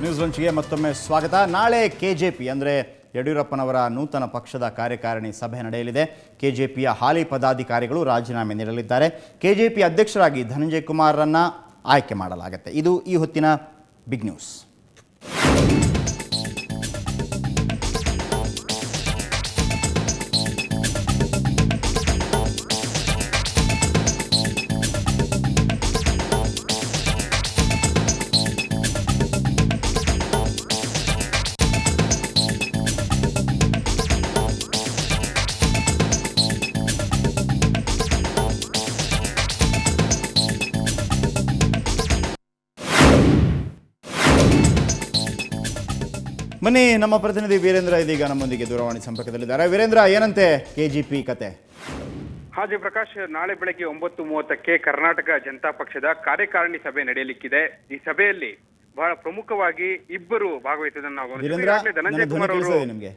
News ಲಂಚ್ಗೆ ಮತ್ತೊಮ್ಮೆ ಸ್ವಾಗತ. ನಾಳೆ ಕೆಜೆಪಿ ಅಂದರೆ ಯಡಿಯೂರಪ್ಪನವರ ನೂತನ ಪಕ್ಷದ ಕಾರ್ಯಕಾರಿಣಿ ಸಭೆ ನಡೆಯಲಿದೆ. ಕೆಜೆಪಿಯ ಹಾಲಿ ಪದಾಧಿಕಾರಿಗಳು ರಾಜೀನಾಮೆ ನೀಡಲಿದ್ದಾರೆ. ಕೆಜೆಪಿ ಅಧ್ಯಕ್ಷರಾಗಿ ಧನಂಜಯ ಕುಮಾರರನ್ನ ಆಯ್ಕೆ ಮಾಡಲಾಗುತ್ತೆ. ಇದು ಈ ಹೊತ್ತಿನ ಬಿಗ್ ನ್ಯೂಸ್. ಬನ್ನಿ, ನಮ್ಮ ಪ್ರತಿನಿಧಿ ವೀರೇಂದ್ರ ಇದೀಗ ನಮ್ಮೊಂದಿಗೆ ದೂರವಾಣಿ ಸಂಪರ್ಕದಲ್ಲಿದ್ದಾರೆ. ವೀರೇಂದ್ರ, ಏನಂತೆ ಕೆಜಿಪಿ ಕತೆ? ಹಾಜಿ ಪ್ರಕಾಶ್, ನಾಳೆ ಬೆಳಗ್ಗೆ 9:30ಕ್ಕೆ ಕರ್ನಾಟಕ ಜನತಾ ಪಕ್ಷದ ಕಾರ್ಯಕಾರಿಣಿ ಸಭೆ ನಡೆಯಲಿಕ್ಕಿದೆ. ಈ ಸಭೆಯಲ್ಲಿ ಬಹಳ ಪ್ರಮುಖವಾಗಿ ಇಬ್ಬರು ಭಾಗವಹಿಸುವುದನ್ನು ನಾವು ಗಮನಿಸಿದ್ದೇವೆ. ಧನಂಜಯ ಕುಮಾರ್ ಅವರು ನಿಮಗೆ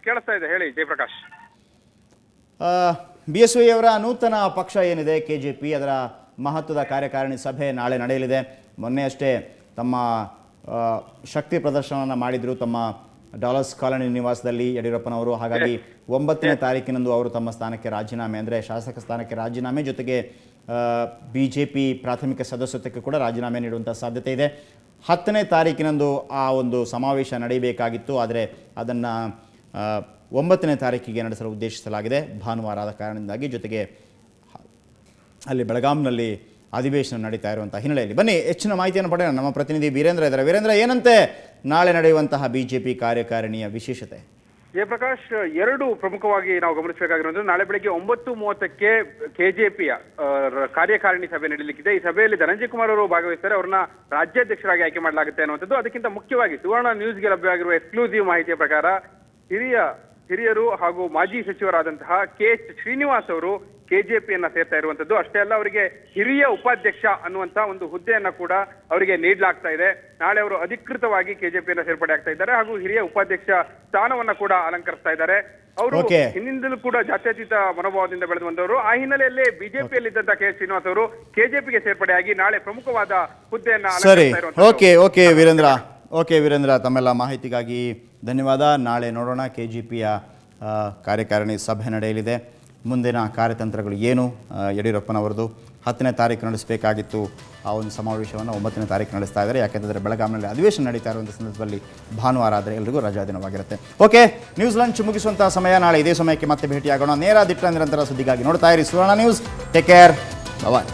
ಕೇಳಿಸ್ತಾ ಇದೆ, ಹೇಳಿ ಜಯಪ್ರಕಾಶ್. BSY ಅವರ ನೂತನ ಪಕ್ಷ ಏನಿದೆ ಕೆಜೆಪಿ, ಅದರ ಮಹತ್ವದ ಕಾರ್ಯಕಾರಿಣಿ ಸಭೆ ನಾಳೆ ನಡೆಯಲಿದೆ. ಮೊನ್ನೆ ಅಷ್ಟೇ ತಮ್ಮ ಶಕ್ತಿ ಪ್ರದರ್ಶನವನ್ನು ಮಾಡಿದರು ತಮ್ಮ ಡಾಲರ್ಸ್ ಕಾಲನಿ ನಿವಾಸದಲ್ಲಿ ಯಡಿಯೂರಪ್ಪನವರು. ಹಾಗಾಗಿ 9ನೇ ತಾರೀಕಿನಂದು ಅವರು ತಮ್ಮ ಸ್ಥಾನಕ್ಕೆ ರಾಜೀನಾಮೆ, ಅಂದರೆ ಶಾಸಕ ಸ್ಥಾನಕ್ಕೆ ರಾಜೀನಾಮೆ, ಜೊತೆಗೆ BJP ಪ್ರಾಥಮಿಕ ಸದಸ್ಯತ್ವಕ್ಕೆ ಕೂಡ ರಾಜೀನಾಮೆ ನೀಡುವಂಥ ಸಾಧ್ಯತೆ ಇದೆ. 10ನೇ ತಾರೀಕಿನಂದು ಆ ಒಂದು ಸಮಾವೇಶ ನಡೆಯಬೇಕಾಗಿತ್ತು, ಆದರೆ ಅದನ್ನು 9ನೇ ತಾರೀಕಿಗೆ ನಡೆಸಲು ಉದ್ದೇಶಿಸಲಾಗಿದೆ ಭಾನುವಾರ ಆದ ಕಾರಣದಿಂದಾಗಿ. ಜೊತೆಗೆ ಅಲ್ಲಿ ಬೆಳಗಾಂನಲ್ಲಿ ಅಧಿವೇಶನ ನಡೀತಾ ಇರುವಂಥ ಹಿನ್ನೆಲೆಯಲ್ಲಿ ಬನ್ನಿ ಹೆಚ್ಚಿನ ಮಾಹಿತಿಯನ್ನು ಪಡೆಯೋಣ. ನಮ್ಮ ಪ್ರತಿನಿಧಿ ವೀರೇಂದ್ರ ಇದ್ದಾರೆ. ವೀರೇಂದ್ರ, ಏನಂತೆ ನಾಳೆ ನಡೆಯುವಂತಹ BJP ಕಾರ್ಯಕಾರಿಣಿಯ ವಿಶೇಷತೆ? ಜಯಪ್ರಕಾಶ್, ಎರಡು ಪ್ರಮುಖವಾಗಿ ನಾವು ಗಮನಿಸಬೇಕಾಗಿರೋದು, ನಾಳೆ ಬೆಳಗ್ಗೆ 9:30ಕ್ಕೆ ಕೆಜೆಪಿಯ ಕಾರ್ಯಕಾರಿಣಿ ಸಭೆ ನಡೆಯಲಿಕ್ಕಿದೆ. ಈ ಸಭೆಯಲ್ಲಿ ಧನಂಜಯ ಕುಮಾರ್ ಅವರು ಭಾಗವಹಿಸ್ತಾರೆ. ಅವ್ರನ್ನ ರಾಜ್ಯಾಧ್ಯಕ್ಷರಾಗಿ ಆಯ್ಕೆ ಮಾಡಲಾಗುತ್ತೆ ಅನ್ನುವಂಥದ್ದು. ಅದಕ್ಕಿಂತ ಮುಖ್ಯವಾಗಿ ಸುವರ್ಣ ನ್ಯೂಸ್ಗೆ ಲಭ್ಯವಾಗಿರುವ ಎಕ್ಸ್ಕ್ಲೂಸಿವ್ ಮಾಹಿತಿಯ ಪ್ರಕಾರ ಹಿರಿಯರು ಹಾಗೂ ಮಾಜಿ ಸಚಿವರಾದಂತಹ KH ಶ್ರೀನಿವಾಸ್ ಅವರು ಕೆಜೆಪಿಯನ್ನ ಸೇರ್ತಾ ಇರುವಂತದ್ದು. ಅಷ್ಟೇ ಅಲ್ಲ, ಅವರಿಗೆ ಹಿರಿಯ ಉಪಾಧ್ಯಕ್ಷ ಅನ್ನುವಂತ ಒಂದು ಹುದ್ದೆಯನ್ನ ಕೂಡ ಅವರಿಗೆ ನೀಡಲಾಗ್ತಾ ಇದೆ. ನಾಳೆ ಅವರು ಅಧಿಕೃತವಾಗಿ ಕೆಜೆಪಿಯನ್ನ ಸೇರ್ಪಡೆ ಆಗ್ತಾ ಇದ್ದಾರೆ ಹಾಗೂ ಹಿರಿಯ ಉಪಾಧ್ಯಕ್ಷ ಸ್ಥಾನವನ್ನ ಕೂಡ ಅಲಂಕರಿಸ್ತಾ ಇದ್ದಾರೆ. ಅವರು ಹಿಂದಿಂದಲೂ ಕೂಡ ಜಾತ್ಯತೀತ ಮನೋಭಾವದಿಂದ ಬೆಳೆದು ಬಂದವರು. ಆ ಹಿನ್ನೆಲೆಯಲ್ಲಿ ಬಿಜೆಪಿಯಲ್ಲಿದ್ದಂತಹ KH ಶ್ರೀನಿವಾಸ್ ಅವರು ಕೆಜೆಪಿಗೆ ಸೇರ್ಪಡೆಯಾಗಿ ನಾಳೆ ಪ್ರಮುಖವಾದ ಹುದ್ದೆಯನ್ನ ಅಲಂಕರಿಸ್ತಾ ಇರುವಂತದ್ದು. ಓಕೆ ವೀರೇಂದ್ರ, ತಮ್ಮೆಲ್ಲ ಮಾಹಿತಿಗಾಗಿ ಧನ್ಯವಾದ. ನಾಳೆ ನೋಡೋಣ, ಕೆಜಿಪಿಯ ಕಾರ್ಯಕಾರಿಣಿ ಸಭೆ ನಡೆಯಲಿದೆ. ಮುಂದಿನ ಕಾರ್ಯತಂತ್ರಗಳು ಏನು? ಯಡಿಯೂರಪ್ಪನವರದು 10ನೇ ತಾರೀಕು ನಡೆಸಬೇಕಾಗಿತ್ತು ಆ ಒಂದು ಸಮಾವೇಶವನ್ನು 9ನೇ ತಾರೀಕು ನಡೆಸ್ತಾ ಇದ್ದಾರೆ. ಯಾಕೆಂದರೆ ಬೆಳಗಾವಿನಲ್ಲಿ ಅಧಿವೇಶನ ನಡೀತಾ ಇರುವಂಥ ಸಂದರ್ಭದಲ್ಲಿ ಭಾನುವಾರ ಆದರೆ ಎಲ್ರಿಗೂ ರಜಾ ದಿನವಾಗಿರುತ್ತೆ. ಓಕೆ, ನ್ಯೂಸ್ ಲಂಚ್ ಮುಗಿಸುವಂಥ ಸಮಯ. ನಾಳೆ ಇದೇ ಸಮಯಕ್ಕೆ ಮತ್ತೆ ಭೇಟಿಯಾಗೋಣ. ನೇರ ದಿಟ್ಟ ನಿರಂತರ ಸುದ್ದಿಗಾಗಿ ನೋಡ್ತಾ ಇರಿ ಸುವರ್ಣ ನ್ಯೂಸ್. ಟೇಕ್ ಕೇರ್, ಬಾಯ್.